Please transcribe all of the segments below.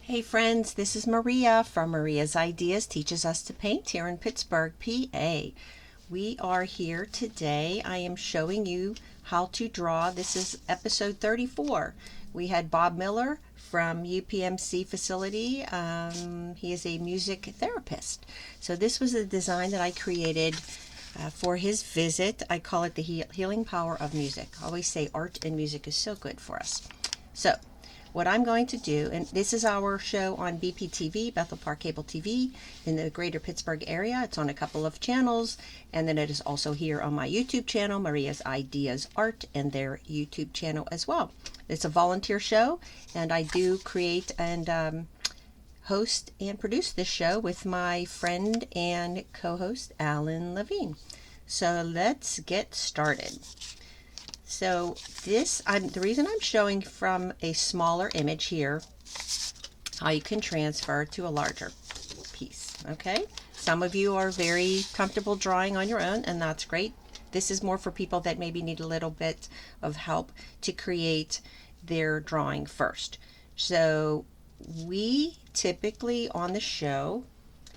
Hey friends, this is Maria from Maria's Ideas Teaches Us to Paint here in Pittsburgh, PA. We are here today. I am showing you how to draw. This is episode 34. We had Bob Miller from UPMC facility. He is a music therapist. So this was a design that I created for his visit. I call it the healing power of music. I always say art and music is so good for us. So what I'm going to do, and this is our show on BPTV, Bethel Park Cable TV, in the greater Pittsburgh area. It's on a couple of channels, and then it is also here on my YouTube channel, Maria's Ideas Art, and their YouTube channel as well. It's a volunteer show, and I do create and host and produce this show with my friend and co-host, Alan Levine. So let's get started. So the reason I'm showing from a smaller image here, how you can transfer to a larger piece, okay? Some of you are very comfortable drawing on your own, and that's great. This is more for people that maybe need a little bit of help to create their drawing first. So we typically on the show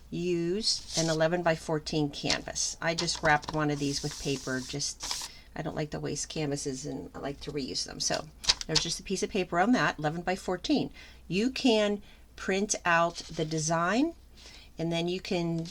use an 11 by 14 canvas. I just wrapped one of these with paper. I don't like to waste canvases, and I like to reuse them. So there's just a piece of paper on that, 11 by 14. You can print out the design, and then you can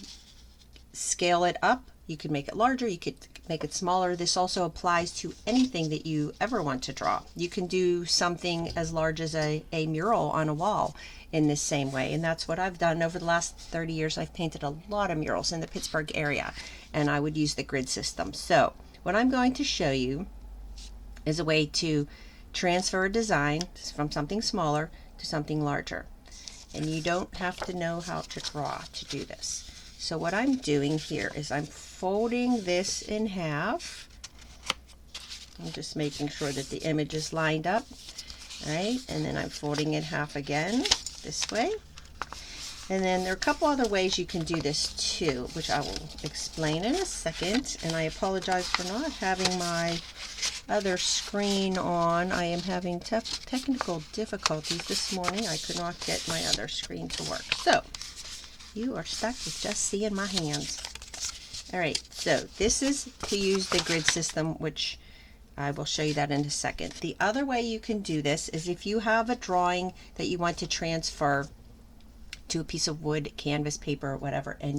scale it up. You can make it larger, you could make it smaller. This also applies to anything that you ever want to draw. You can do something as large as a mural on a wall in this same way, and that's what I've done over the last 30 years. I've painted a lot of murals in the Pittsburgh area, and I would use the grid system. So what I'm going to show you is a way to transfer a design from something smaller to something larger. And you don't have to know how to draw to do this. So what I'm doing here is I'm folding this in half. I'm just making sure that the image is lined up. All right, and then I'm folding it half again this way. And then there are a couple other ways you can do this too, which I will explain in a second. And I apologize for not having my other screen on. I am having technical difficulties this morning. I could not get my other screen to work. So you are stuck with just seeing my hands. All right, so this is to use the grid system, which I will show you that in a second. The other way you can do this is if you have a drawing that you want to transfer to a piece of wood, canvas, paper, or whatever, and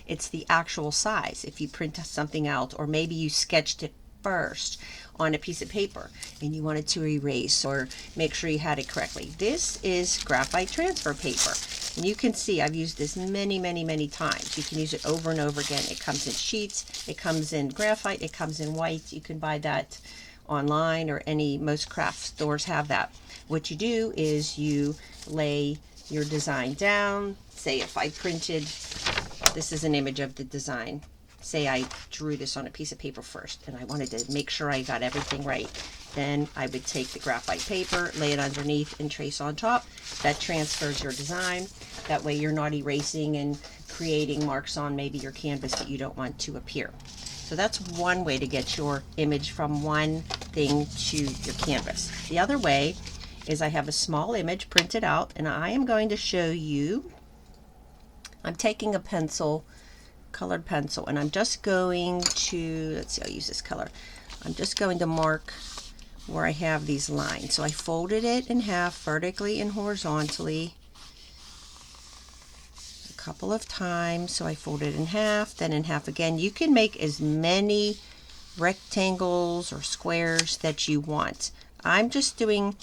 it's the actual size. If you print something out, or maybe you sketched it first on a piece of paper and you wanted to erase or make sure you had it correctly. This is graphite transfer paper, and you can see I've used this many times. You can use it over and over again. It comes in sheets, it comes in graphite, it comes in white. You can buy that online, or most craft stores have that. What you do is you lay your design down. Say if I printed, this is an image of the design. Say I drew this on a piece of paper first, and I wanted to make sure I got everything right. Then I would take the graphite paper, lay it underneath, and trace on top. That transfers your design. That way you're not erasing and creating marks on maybe your canvas that you don't want to appear. So that's one way to get your image from one thing to your canvas. The other way is I have a small image printed out, and I am going to show you. I'm taking a pencil, colored pencil, and I'm just going to, let's see, I'll use this color. I'm just going to mark where I have these lines. So I folded it in half, vertically and horizontally, a couple of times. So I folded in half, then in half again. You can make as many rectangles or squares that you want. I'm just doing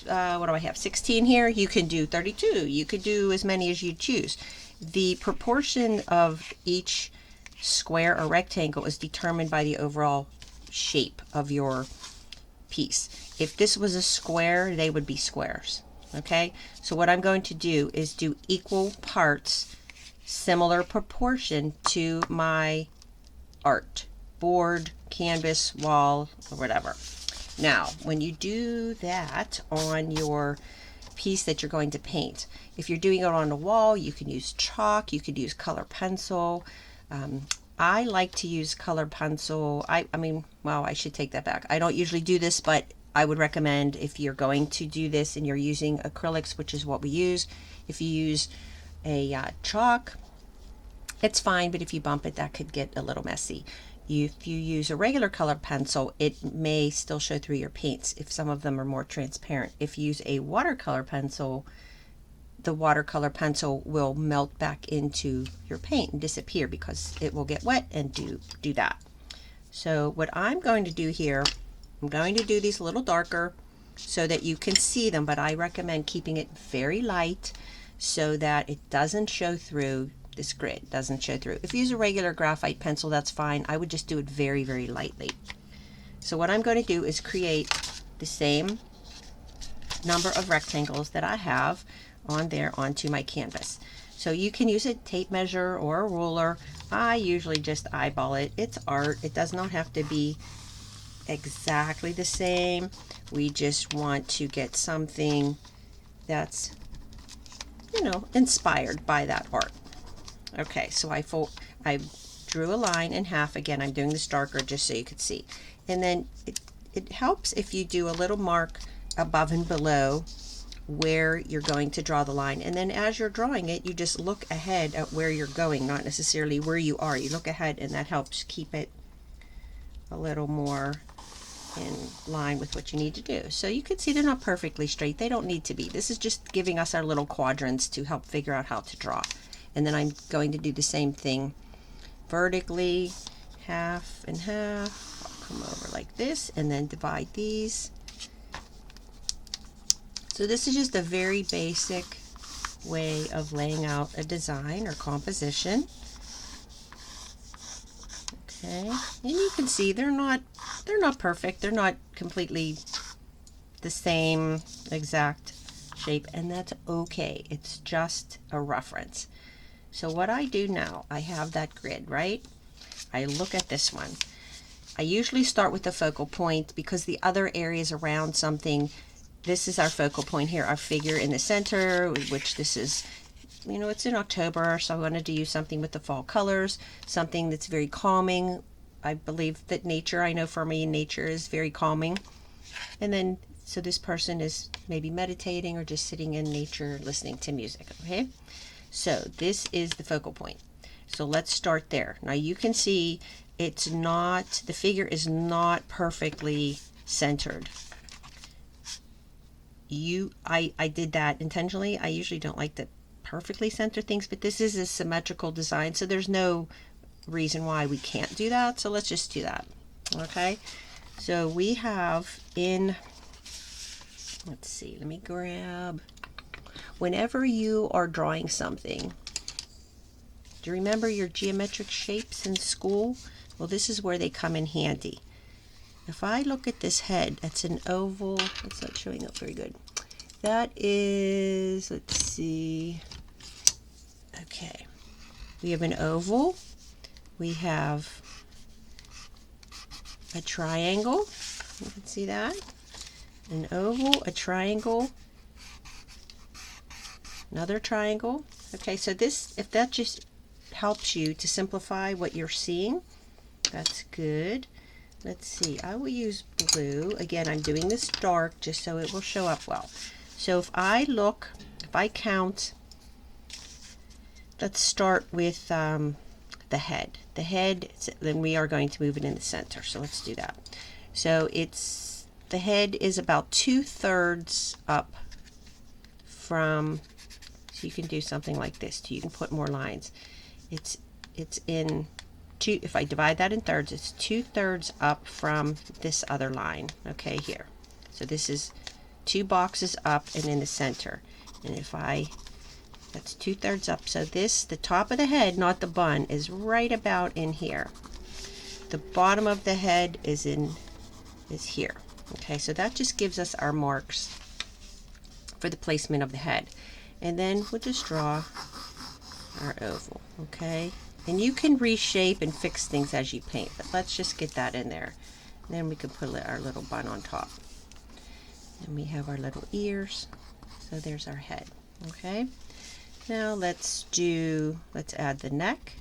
what do I have, 16 here. You can do 32. You could do as many as you choose. The proportion of each square or rectangle is determined by the overall shape of your piece. If this was a square, they would be squares. Okay, so what I'm going to do is do equal parts, similar proportion to my art, board, canvas, wall, or whatever. Now, when you do that on your piece that you're going to paint, if you're doing it on a wall, you can use chalk, you could use color pencil. I like to use color pencil. I mean, well, I should take that back. I don't usually do this, but I would recommend, if you're going to do this and you're using acrylics, which is what we use, if you use a chalk, it's fine, but if you bump it, that could get a little messy. If you use a regular color pencil, it may still show through your paints if some of them are more transparent. If you use a watercolor pencil, the watercolor pencil will melt back into your paint and disappear because it will get wet and do that. So what I'm going to do here, I'm going to do these a little darker so that you can see them, but I recommend keeping it very light so that it doesn't show through. This grid doesn't show through. If you use a regular graphite pencil, that's fine. I would just do it very, very lightly. So what I'm going to do is create the same number of rectangles that I have on there onto my canvas. So you can use a tape measure or a ruler. I usually just eyeball it. It's art. It does not have to be exactly the same. We just want to get something that's, you know, inspired by that art. Okay, so I drew a line in half. Again, I'm doing this darker just so you could see. And then it helps if you do a little mark above and below where you're going to draw the line. And then as you're drawing it, you just look ahead at where you're going, not necessarily where you are. You look ahead, and that helps keep it a little more in line with what you need to do. So you can see they're not perfectly straight. They don't need to be. This is just giving us our little quadrants to help figure out how to draw. And then I'm going to do the same thing vertically, half and half. I'll come over like this and then divide these. So this is just a very basic way of laying out a design or composition. Okay, and you can see they're not perfect. They're not completely the same exact shape, and that's okay. It's just a reference. So what I do now, I have that grid, right? I look at this one. I usually start with the focal point because the other areas around something, this is our focal point here, our figure in the center, which this is, you know, it's in October, so I wanted to use something with the fall colors, something that's very calming. I believe that nature, I know for me, nature is very calming. And then, so this person is maybe meditating or just sitting in nature listening to music, okay? So this is the focal point. So let's start there. Now you can see it's not, the figure is not perfectly centered. I did that intentionally. I usually don't like to perfectly center things, but this is a symmetrical design, so there's no reason why we can't do that. So let's just do that. Okay, so we have in, let's see, let me grab, whenever you are drawing something, do you remember your geometric shapes in school? Well, this is where they come in handy. If I look at this head, that's an oval. It's not showing up very good. That is, let's see. Okay. We have an oval. We have a triangle. You can see that. An oval, a triangle, another triangle. Okay, so this, if that just helps you to simplify what you're seeing, that's good. Let's see, I will use blue. Again, I'm doing this dark just so it will show up well. So if I look, if I count, let's start with the head. The head, then we are going to move it in the center. So let's do that. So it's, the head is about 2/3 up from, so you can do something like this too. You can put more lines. It's in two, if I divide that in thirds, it's 2/3 up from this other line, okay, here. So this is 2 boxes up and in the center. And if I, that's 2/3 up. So this, the top of the head, not the bun, is right about in here. The bottom of the head is here. Okay, so that just gives us our marks for the placement of the head. And then we'll just draw our oval, okay? And you can reshape and fix things as you paint, but let's just get that in there. And then we can put our little bun on top. And we have our little ears. So there's our head, okay? Now let's add the neck.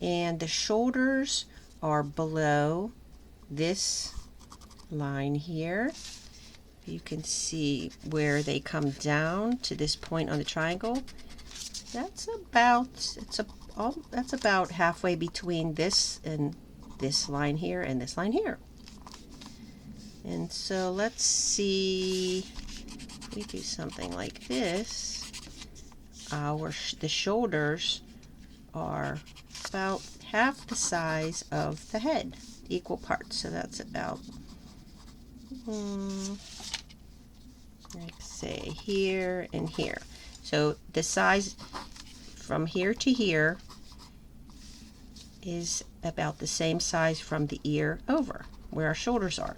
And the shoulders are below this line here. You can see where they come down to this point on the triangle. That's about halfway between this and this line here and this line here. And so let's see, we do something like this. The shoulders are about half the size of the head, equal parts. So that's about, like say here and here. So the size from here to here is about the same size from the ear over where our shoulders are.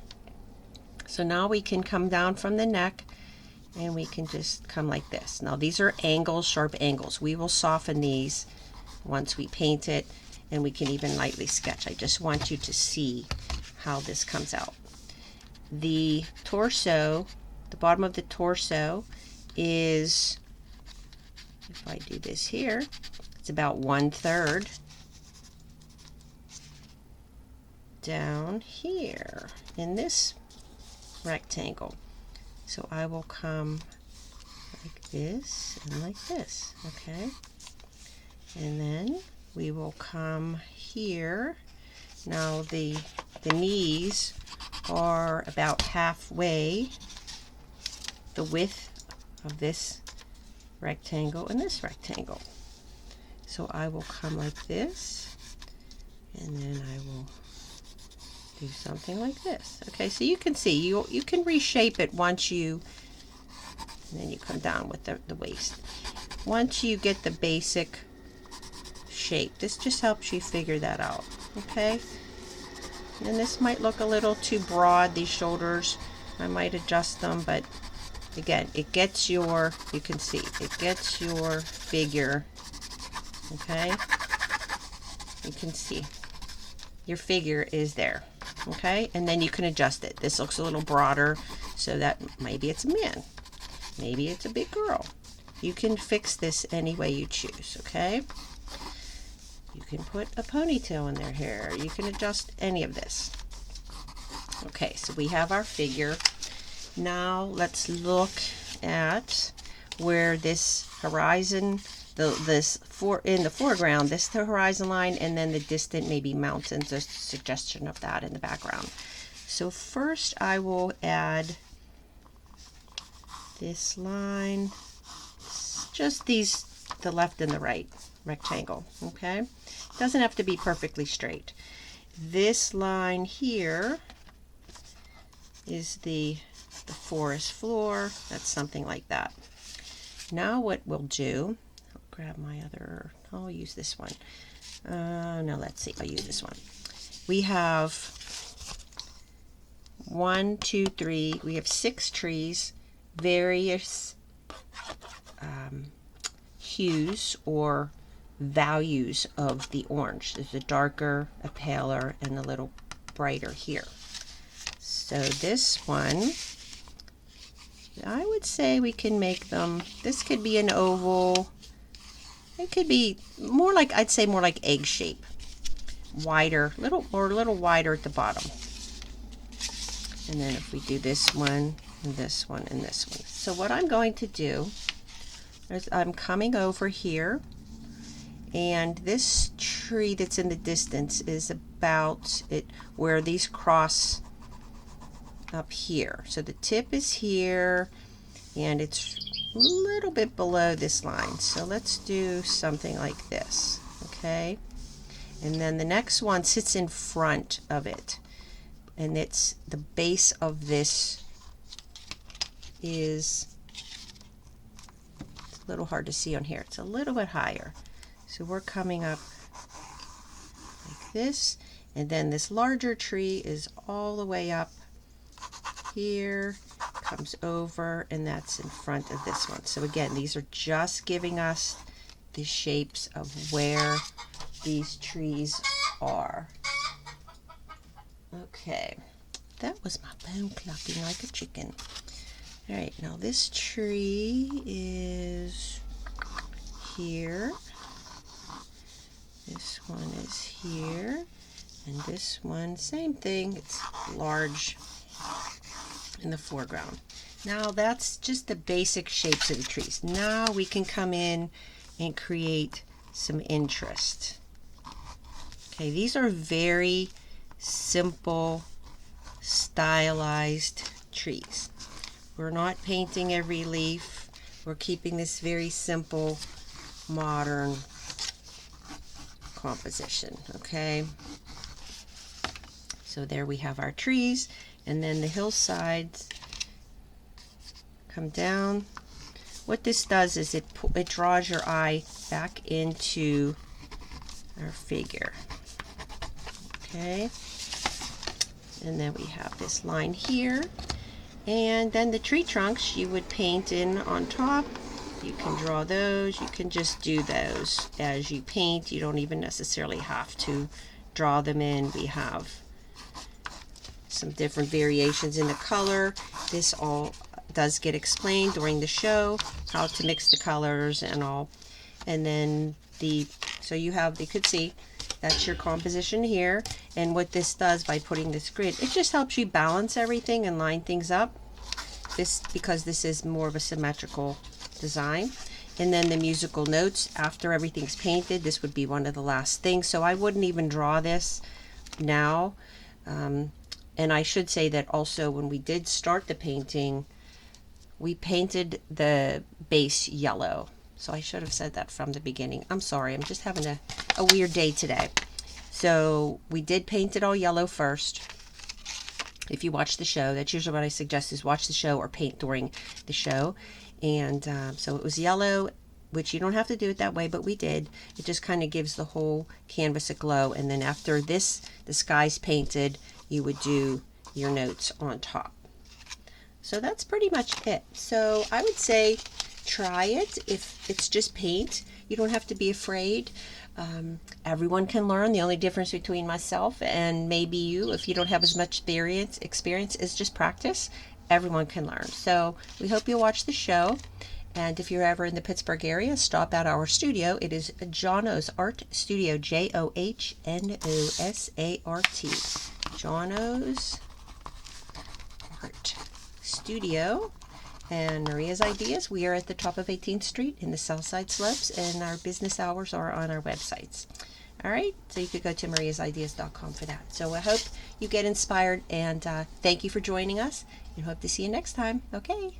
So now we can come down from the neck and we can just come like this. Now these are angles, sharp angles. We will soften these once we paint it, and we can even lightly sketch. I just want you to see how this comes out. The torso, the bottom of the torso is, if I do this here, it's about 1/3 down here in this rectangle. So I will come like this and like this, okay? And then we will come here. Now the knees are about halfway the width of this rectangle and this rectangle. So I will come like this, and then I will do something like this. Okay, so you can see, you can reshape it once you, and then you come down with the waist. Once you get the basic shape, this just helps you figure that out, okay? And this might look a little too broad, these shoulders. I might adjust them, but again, it gets your, you can see, it gets your figure, okay? You can see your figure is there, okay? And then you can adjust it. This looks a little broader, so that maybe it's a man, maybe it's a big girl. You can fix this any way you choose, okay? You can put a ponytail in their hair. You can adjust any of this. Okay, so we have our figure. Now let's look at where this horizon, in the foreground, this is the horizon line, and then the distant maybe mountains, a suggestion of that in the background. So first I will add this line, just these, the left and the right rectangle, okay? It doesn't have to be perfectly straight. This line here is the forest floor. That's something like that. Now what we'll do, I'll grab my other, I'll use this one. No, let's see, I'll use this one. We have 1, 2, 3, we have 6 trees, various hues or values of the orange. There's a darker, a paler, and a little brighter here. So this one, I would say we can make them, this could be an oval, it could be more like, I'd say more like egg shape, wider, a little wider at the bottom. And then if we do this one, and this one, and this one. So what I'm going to do is I'm coming over here, and this tree that's in the distance is about it where these cross up here. So the tip is here, and it's a little bit below this line. So let's do something like this, okay? And then the next one sits in front of it, and it's the base of this is, it's a little hard to see on here. It's a little bit higher. So we're coming up like this, and then this larger tree is all the way up here, comes over, and that's in front of this one. So again, these are just giving us the shapes of where these trees are. Okay, that was my bone clucking like a chicken. All right, now this tree is here. This one is here, and this one, same thing. It's large in the foreground. Now that's just the basic shapes of the trees. Now we can come in and create some interest. Okay, these are very simple, stylized trees. We're not painting every leaf. We're keeping this very simple, modern composition, okay? So there we have our trees, and then the hillsides come down. What this does is it draws your eye back into our figure, okay? And then we have this line here, and then the tree trunks you would paint in on top. You can draw those. You can just do those as you paint. You don't even necessarily have to draw them in. We have some different variations in the color. This all does get explained during the show, how to mix the colors and all. And then so you could see that's your composition here. And what this does by putting this grid, it just helps you balance everything and line things up. Because this is more of a symmetrical design. And then the musical notes, after everything's painted, this would be one of the last things. So I wouldn't even draw this now. And I should say that also when we did start the painting, we painted the base yellow. So I should have said that from the beginning. I'm sorry, I'm just having a weird day today. So we did paint it all yellow first. If you watch the show, that's usually what I suggest, is watch the show or paint during the show. And so it was yellow, which you don't have to do it that way, but we did. It just kind of gives the whole canvas a glow. And then after this, the sky's painted, you would do your notes on top. So that's pretty much it. So I would say try it. If it's just paint, you don't have to be afraid. Everyone can learn. The only difference between myself and maybe you, if you don't have as much experience, is just practice. Everyone can learn. So we hope you'll watch the show. And if you're ever in the Pittsburgh area, stop at our studio. It is Johno's Art Studio, Johnosart. Johno's Art Studio. And Maria's Ideas, we are at the top of 18th Street in the Southside Slopes, and our business hours are on our websites. All right, so you could go to mariasideas.com for that. So I hope you get inspired, and thank you for joining us, and hope to see you next time. Okay.